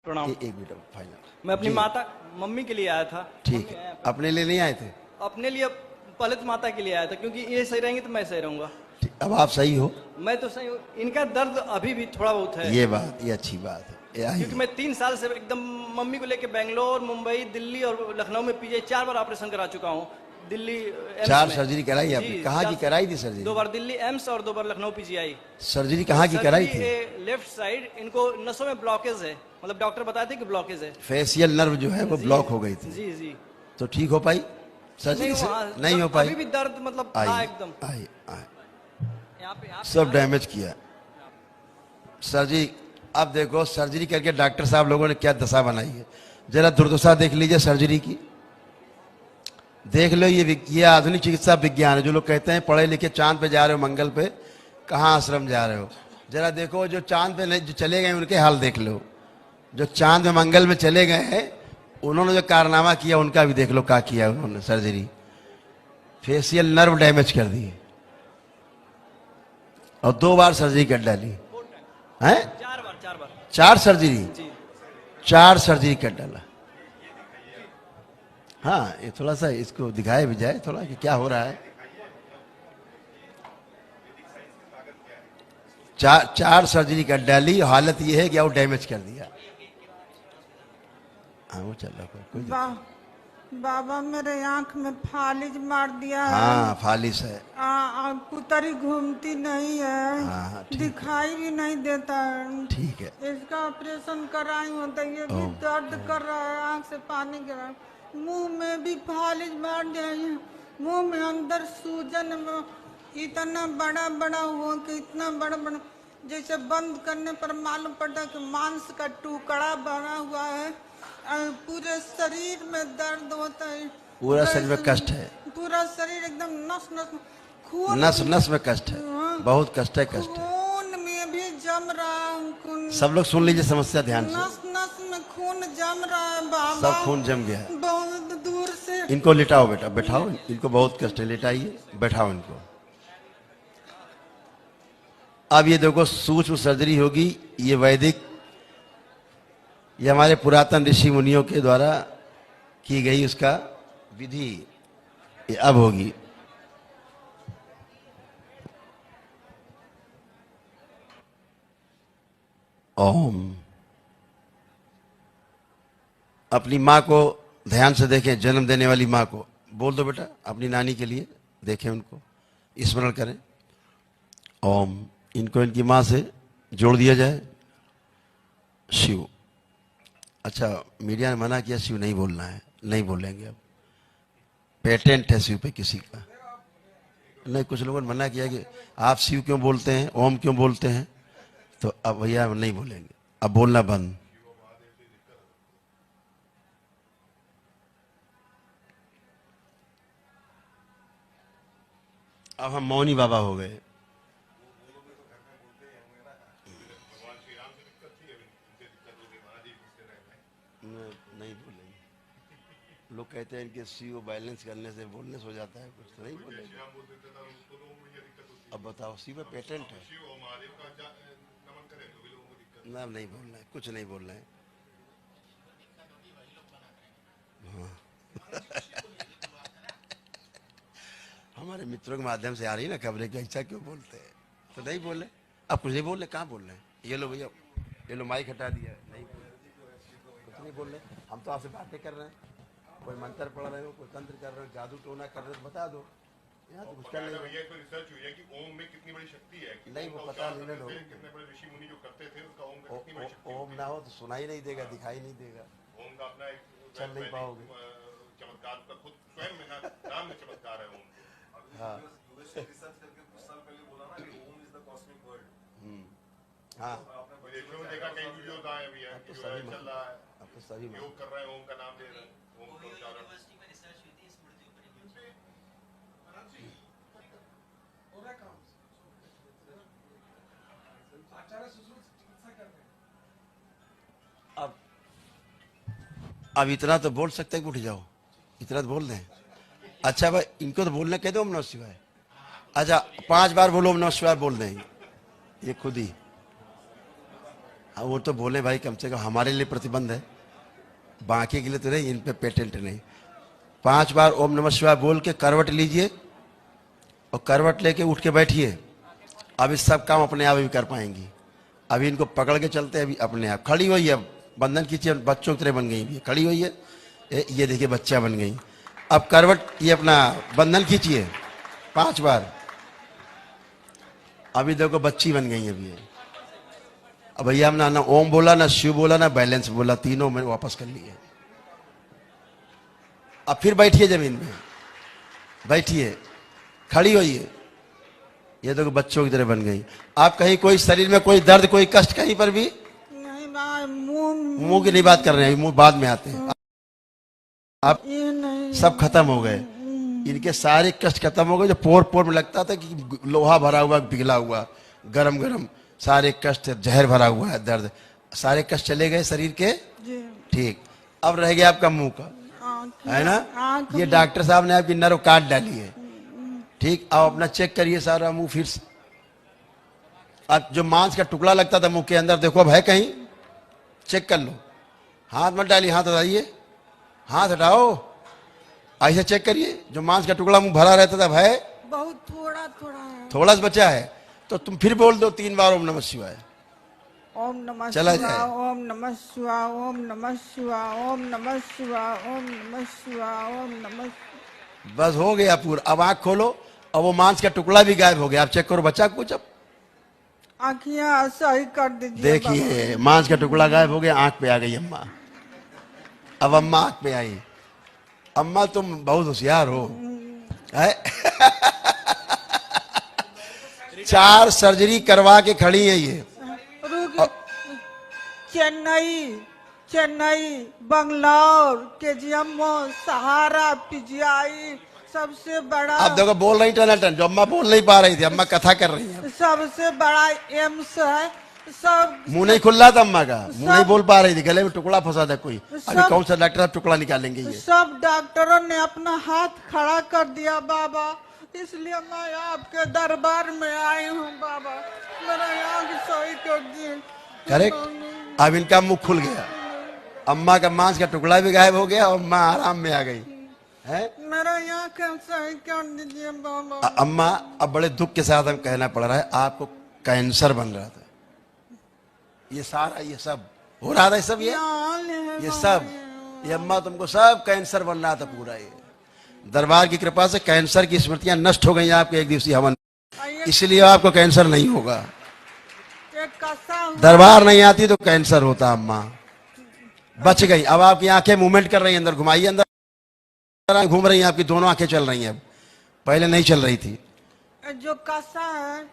प्रणाम। एक minute final. मैं अपनी जी, माता मम्मी के लिए आया था। ठीक है। अपने लिए नहीं आए थे? अपने लिए पहले तो माता के लिए आया था, क्योंकि ये सही रहेंगे तो मैं सही रहूंगा। ठीक, अब आप सही हो? मैं तो सही हूँ, इनका दर्द अभी भी थोड़ा बहुत है। ये अच्छी बात है। ये क्योंकि आइए। मैं 3 साल से एकदम मम्मी को लेके बेंगलोर, मुंबई, दिल्ली और लखनऊ में पीजे 4 बार ऑपरेशन करा चुका हूँ। दिल्ली एम्स 4 में। सर्जरी कराई आपने? जी, कहाँ की कराई थी 2 सर्जरी? बार दिल्ली एम्स और 2 बार लखनऊ पीजीआई। सर्जरी कहाँ की कराई थी? लेफ्ट साइड इनको नसों में ब्लॉकेज है, मतलब डॉक्टर बताए थे कि ब्लॉकेज है। फेशियल नर्व जो है वो जी, ब्लॉक हो गई थी। जी जी। तो ठीक हो पाई सर्जरी से? नहीं हो पाई? अभी भी दर्द मतलब था आइए एकदम। आइए आइए। यहाँ पे सब डैमेज किया सर्जरी। अब देखो सर्जरी करके डॉक्टर साहब लोगों ने क्या दशा बनाई है। जरा दुर्दशा देख लीजिए सर्जरी की। देख लो, ये आधुनिक चिकित्सा विज्ञान है। जो लोग कहते हैं पढ़े लिखे चांद पे जा रहे हो, मंगल पे, कहाँ आश्रम जा रहे हो। जरा देखो जो चांद पे नहीं, जो चले गए उनके हाल देख लो। जो चांद में मंगल में चले गए हैं उन्होंने जो कारनामा किया उनका भी देख लो क्या किया उन्होंने। सर्जरी, फेशियल नर्व डैमेज कर दिए और 2 बार सर्जरी कर डाली है। 4 बार 4 सर्जरी, जी। 4 सर्जरी कर डाला। हाँ, ये थोड़ा सा इसको दिखाए भी जाए थोड़ा कि क्या हो रहा है। 4 सर्जरी कर डाली। हालत ये है कि वो डैमेज कर दिया। हाँ वो चल रहा कोई बाबा मेरे आंख में फालिज मार दिया है। हाँ फालिस है। पुतरी घूमती नहीं है। हाँ, ठीक दिखाई भी नहीं देता है। ठीक है। इसका ऑपरेशन कराई हो तो ये भी दर्द कर रहा है, आंख से पानी गिर रहा है। मुंह में भी फालिज मार दिया है। मुंह में अंदर सूजन इतना बड़ा बड़ा हुआ कि इतना बड़ा बड़ा जैसे बंद करने पर मालूम पड़ता कि मांस का टुकड़ा बना हुआ है। पूरे शरीर में दर्द होता है। पूरा शरीर में कष्ट है। पूरा शरीर एकदम नस नस खून नस नस में कष्ट है। हाँ। बहुत कष्ट है, कष्ट है। खून में भी जम रहा है खून। सब लोग सुन लीजिए समस्या ध्यान से। नस नस में खून जम रहा है बाबा। सब खून जम गया है। बहुत दूर से। इनको लिटाओ बेटा, बैठाओ। इनको बहुत कष्ट है, लिटाइए, बैठाओ इनको। अब ये देखो सूक्ष्म सर्जरी होगी। ये वैदिक, ये हमारे पुरातन ऋषि मुनियों के द्वारा की गई उसका विधि ये अब होगी। ओम। अपनी माँ को ध्यान से देखें, जन्म देने वाली माँ को बोल दो बेटा, अपनी नानी के लिए देखें, उनको स्मरण करें। ओम। इनको इनकी माँ से जोड़ दिया जाए। शिव। अच्छा, मीडिया ने मना किया शिव नहीं बोलना है, नहीं बोलेंगे अब। पेटेंट है शिव पे किसी का नहीं। कुछ लोगों ने मना किया कि आप शिव क्यों बोलते हैं, ओम क्यों बोलते हैं, तो अब भैया नहीं बोलेंगे, अब बोलना बंद। अब हम मौनी बाबा हो गए। नहीं बोलेंगे। लोग कहते हैं इनके सीओ बैलेंस करने से बोलने हो जाता है, कुछ तो नहीं बोलेंगे। अब बताओ, सी पे पेटेंट है ना, नहीं बोलना है, कुछ नहीं बोलना है। हाँ। हमारे मित्रों के माध्यम से आ रही ना खबरें कि ऐसा क्यों बोलते हैं, तो नहीं बोले। अब कुछ नहीं बोल रहे, कहाँ बोल रहे हैं। ये लो भैया, ये लो माइक हटा दिया, नहीं बोल रहे, कुछ नहीं बोल रहे। हम तो आपसे बातें कर रहे हैं। कोई मंत्र पढ़ रहे हो, कोई तंत्र कर रहे हो, जादू टोना कर रहे हो, बता दो। यहाँ तो कुछ कर नहीं। ये तो रिसर्च हुई है कि ओम में कितनी बड़ी शक्ति है कि नहीं, वो पता नहीं लोग कितने बड़े ऋषि मुनि जो करते थे उसका ओम का कितनी बड़ी शक्ति। ओम ना हो तो सुनाई नहीं देगा, दिखाई नहीं देगा, ओम का अपना एक चल नहीं पाओगे। चमत्कार का खुद स्वयं में नाम में चमत्कार है ओम। हाँ रिसर्च करके कुछ साल पहले बोला ना कि ओम इज द कॉस्मिक वर्ड। हाँ, आपने देखा कई वीडियोस आए अभी हैं कि जो है चल रहा है, अब तो सभी योग कर रहे हैं, ओम का नाम ले रहे हैं, ओम का उच्चारण। अब इतना तो बोल सकते हैं कि उठ जाओ, इतना तो बोल दें। अच्छा भाई, इनको तो बोलने कह दो ओम नमः शिवाय। अच्छा 5 बार बोलो ओम नमः शिवाय, बोल दें ये खुद ही। वो तो बोले भाई कम से कम हमारे लिए प्रतिबंध है, बाकी के लिए तो नहीं, इन पे पेटेंट नहीं। 5 बार ओम नमः शिवाय बोल के करवट लीजिए और करवट लेके उठ के बैठिए। अब इस सब काम अपने आप भी कर पाएंगी। अभी इनको पकड़ के चलते हैं, अभी अपने आप खड़ी हुई है, बंधन खींचिए, बच्चों की तरह बन गई है, खड़ी हुई है, ये देखिए बच्चा बन गई। अब करवट ये अपना बंधन खींचिए 5 बार, अभी देखो बच्ची बन गई अभी। अब भैया हमने ना ओम बोला, ना शिव बोला, ना बैलेंस बोला, तीनों मैंने वापस कर लिए। अब फिर बैठिए जमीन में, बैठिए, खड़ी होइए, ये देखो बच्चों की तरह बन गई। आप कहीं कोई शरीर में कोई दर्द, कोई कष्ट कहीं पर भी नहीं भाई, मुंह की नहीं बात कर रहे हैं, मुंह बाद में आते हैं। आप ये नहीं, सब खत्म हो गए, इनके सारे कष्ट खत्म हो गए। जो पोर पोर में लगता था कि लोहा भरा हुआ, पिघला हुआ, गरम गरम, सारे कष्ट, जहर भरा हुआ है, दर्द, सारे कष्ट चले गए शरीर के। जी, ठीक, अब रह गया आपका मुंह का, है ना। ये डॉक्टर साहब ने आपकी नर्व काट डाली है। ठीक, अब अपना चेक करिए सारा मुंह फिर से। अब जो मांस का टुकड़ा लगता था मुंह के अंदर, देखो अब है कहीं, चेक कर लो। हाथ मत डालिए, हाथ हटाइए, हाथ हटाओ, ऐसे चेक करिए। जो मांस का टुकड़ा मुंह भरा रहता था, अब है बहुत थोड़ा थोड़ा है। थोड़ा सा बचा है, तो तुम फिर बोल दो 3 बार ओम नमः शिवाय। ओम नमः चला शिवाय, जाए। ओम नमः शिवाय, ओम नमः शिवाय, ओम नमः शिवाय, ओम नमः शिवाय, ओम नमः। बस हो गया पूरा। अब आंख खोलो, अब वो मांस का टुकड़ा भी गायब हो गया। आप चेक करो बच्चा कुछ, अब आँखियाँ सही कर दीजिए। देखिए मांस का टुकड़ा गायब हो गया, आंख पे आ गई अम्मा। अब अम्मा आंख पे आई। अम्मा तुम बहुत होशियार हो, है? 4 सर्जरी करवा के खड़ी है ये। रुक, चेन्नई, बंगलौर, केजीएमओ, सहारा, पीजीआई, सबसे बड़ा। अब देखो बोल रही टनाटन, जो अम्मा बोल नहीं पा रही थी, अम्मा कथा कर रही है। सबसे बड़ा एम्स है। सब मुंह नहीं खुल रहा था अम्मा का, मुंह नहीं बोल पा रही थी, गले में टुकड़ा फंसा था कोई। अभी कौन सा डॉक्टर साहब टुकड़ा निकालेंगे ये? सब डॉक्टरों ने अपना हाथ खड़ा कर दिया बाबा, इसलिए मैं आपके दरबार में आई हूँ बाबा, मेरा आँख सही कर दिए। करेक्ट, अब इनका मुंह खुल गया, अम्मा का मांस का टुकड़ा भी गायब हो गया और अम्मा आराम में आ गई है। मेरा आँख सही कर दीजिए बाबा। अम्मा अब बड़े दुख के साथ हम कहना पड़ रहा है, आपको कैंसर बन रहा था। ये सारा ये सब हो रहा था, ये सब ये सब ये अम्मा तुमको सब कैंसर बन रहा था पूरा। ये दरबार की कृपा से कैंसर की स्मृतियां नष्ट हो गई आपके एक दिवसीय हवन, इसलिए आपको कैंसर नहीं होगा। दरबार नहीं आती तो कैंसर होता। अम्मा बच गई। अब आपकी आंखें मूवमेंट कर रही हैं, अंदर घुमाइए, अंदर घूम रही हैं, आपकी दोनों आंखें चल रही हैं, अब पहले नहीं चल रही थी। जो कसा है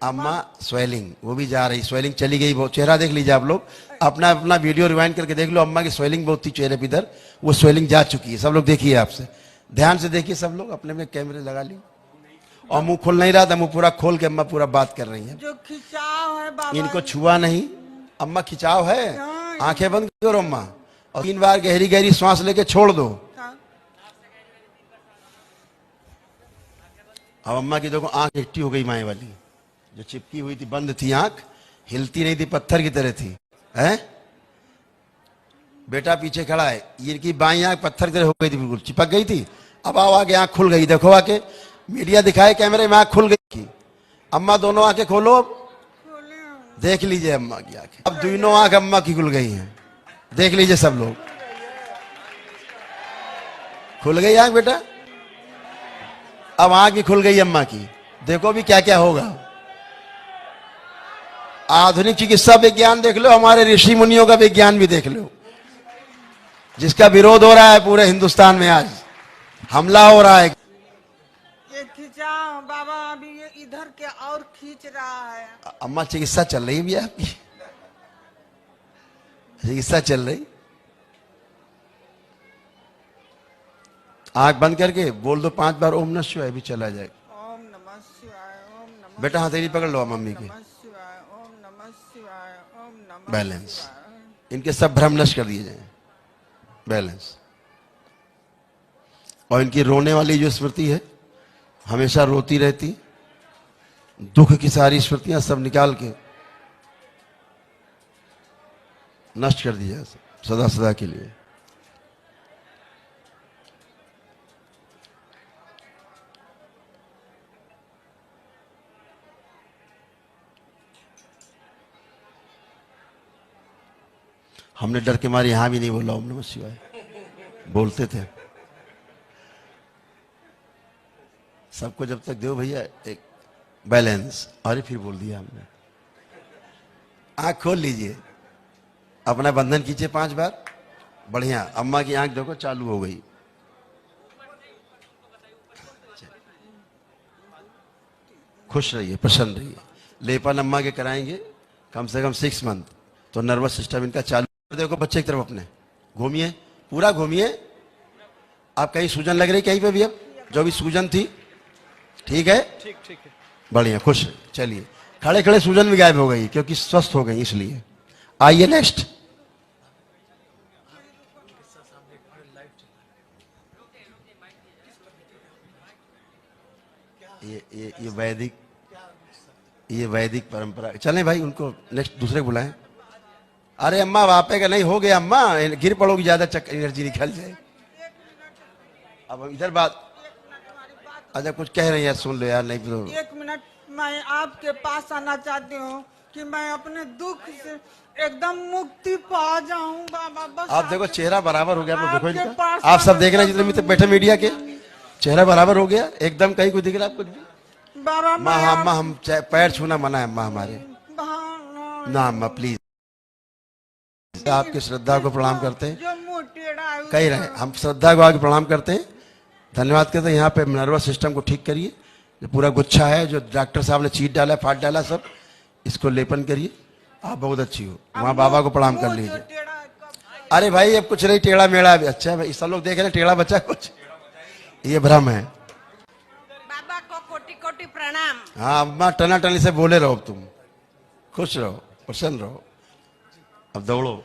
अम्मा स्वेलिंग वो भी जा रही, स्वेलिंग चली गई बहुत। चेहरा देख लीजिए आप लोग, अपना अपना वीडियो रिवाइंड करके देख लो, अम्मा की स्वेलिंग बहुत थी चेहरे पे, इधर वो स्वेलिंग जा चुकी है। सब लोग देखिए, आपसे ध्यान से देखिए, सब लोग अपने अपने कैमरे लगा ली। और मुंह खुल नहीं रहा था, मुंह पूरा खोल के अम्मा पूरा बात कर रही है। जो खिंचाव है बाबा, इनको छुआ नहीं अम्मा, खिंचाव है, आंखें बंद करो अम्मा और 3 बार गहरी गहरी सांस लेके छोड़ दो। अब अम्मा की देखो आंख एक्टिव हो गई, माए वाली जो चिपकी हुई थी, बंद थी आंख, हिलती नहीं थी, पत्थर की तरह थी, है? बेटा पीछे खड़ा है, इनकी बाई आंख पत्थर की तरह हो गई थी, बिल्कुल चिपक गई थी। अब आओ आगे, आंख खुल गई, देखो आके मीडिया दिखाए कैमरे में, आंख खुल गई। अम्मा दोनों आंखें खोलो, देख लीजिए अम्मा की आंखें। अब दोनों आंख अम्मा की खुल गई हैं, देख लीजिए सब लोग, खुल गई आंख बेटा। अब आंख भी खुल गई अम्मा की, देखो भी क्या क्या होगा। आधुनिक चिकित्सा विज्ञान देख लो, हमारे ऋषि मुनियों का विज्ञान भी देख लो, जिसका विरोध हो रहा है पूरे हिंदुस्तान में, आज हमला हो रहा है। ये खिंचा बाबा, अभी ये इधर के और खींच रहा है। अम्मा चिकित्सा चल रही है भी आपकी, चिकित्सा चल रही। आंख बंद करके बोल दो 5 बार ओम नमः शिवाय, भी चला जाएगा। ओम नमः शिवाय, ओम नमः बेटा हथेली पकड़ लो मम्मी की, शिवाय, ओम नमः शिवाय, ओम नमः बैलेंस। शिवाय। इनके सब भ्रम नष्ट कर दिए जाए, बैलेंस। और इनकी रोने वाली जो स्मृति है, हमेशा रोती रहती, दुख की सारी स्मृतियां सब निकाल के नष्ट कर दिया सदा सदा के लिए। हमने डर के मारे यहां भी नहीं बोला ओम नमः शिवाय, बोलते थे सबको जब तक दो भैया एक बैलेंस, अरे फिर बोल दिया हमने। आंख खोल लीजिए, अपना बंधन कीजिए 5 बार, बढ़िया। अम्मा की आंख देखो चालू हो गई। खुश रहिए, प्रसन्न रहिए। लेपन अम्मा के कराएंगे कम से कम 6 मंथ, तो नर्वस सिस्टम इनका चालू। देखो बच्चे की तरफ अपने घूमिए, पूरा घूमिए। आप कहीं सूजन लग रही कहीं पे भी, अब जो भी सूजन थी ठीक है, ठीक ठीक है। बढ़िया, खुश। चलिए, खड़े खड़े सूजन भी गायब हो गई क्योंकि स्वस्थ हो गई इसलिए। आइए नेक्स्ट। ये वैदिक परंपरा। चलें भाई, उनको नेक्स्ट दूसरे को बुलाएं। अरे अम्मा वापे का नहीं हो गया अम्मा, गिर पड़ोगी, ज्यादा एनर्जी निकल जाए। अब इधर बात, अच्छा कुछ कह रहे हैं यार, सुन लो यार, नहीं तो। 1 मिनट, मैं आपके पास आना चाहती हूँ कि मैं अपने दुख से एकदम मुक्ति पा जाऊं बाबा। बस आप देखो चेहरा बराबर हो गया, आप लोग देखो आपके इनका। पास आप सब आना देख रहे हैं जितने मित्र बैठे मीडिया के, चेहरा बराबर हो गया एकदम। कहीं कोई दिख रहा है आपको? बाबा अम्मा, मैं अम्मा हम पैर छूना मना है अम्मा हमारे, ना अम्मा प्लीज। आपकी श्रद्धा को प्रणाम करते हैं, जो मुंह टेढ़ा है कह रहे हैं हम श्रद्धा को आगे प्रणाम करते हैं, धन्यवाद करते हैं। यहाँ पे नर्वस सिस्टम को ठीक करिए, जो पूरा गुच्छा है, जो डॉक्टर साहब ने चीट डाला, फाट डाला, सब इसको लेपन करिए। आप बहुत अच्छी हो, वहाँ बाबा को प्रणाम कर लीजिए। अरे भाई अब कुछ नहीं, टेढ़ा मेढ़ा भी अच्छा है भाई, सब लोग देख रहे हैं टेढ़ा बच्चा कुछ, ये भ्रम है। बाबा को कोटि कोटि प्रणाम। हाँ अम्मा, टना टनी से बोले रहो, तुम खुश रहो, प्रसन्न रहो। अब दौड़ो।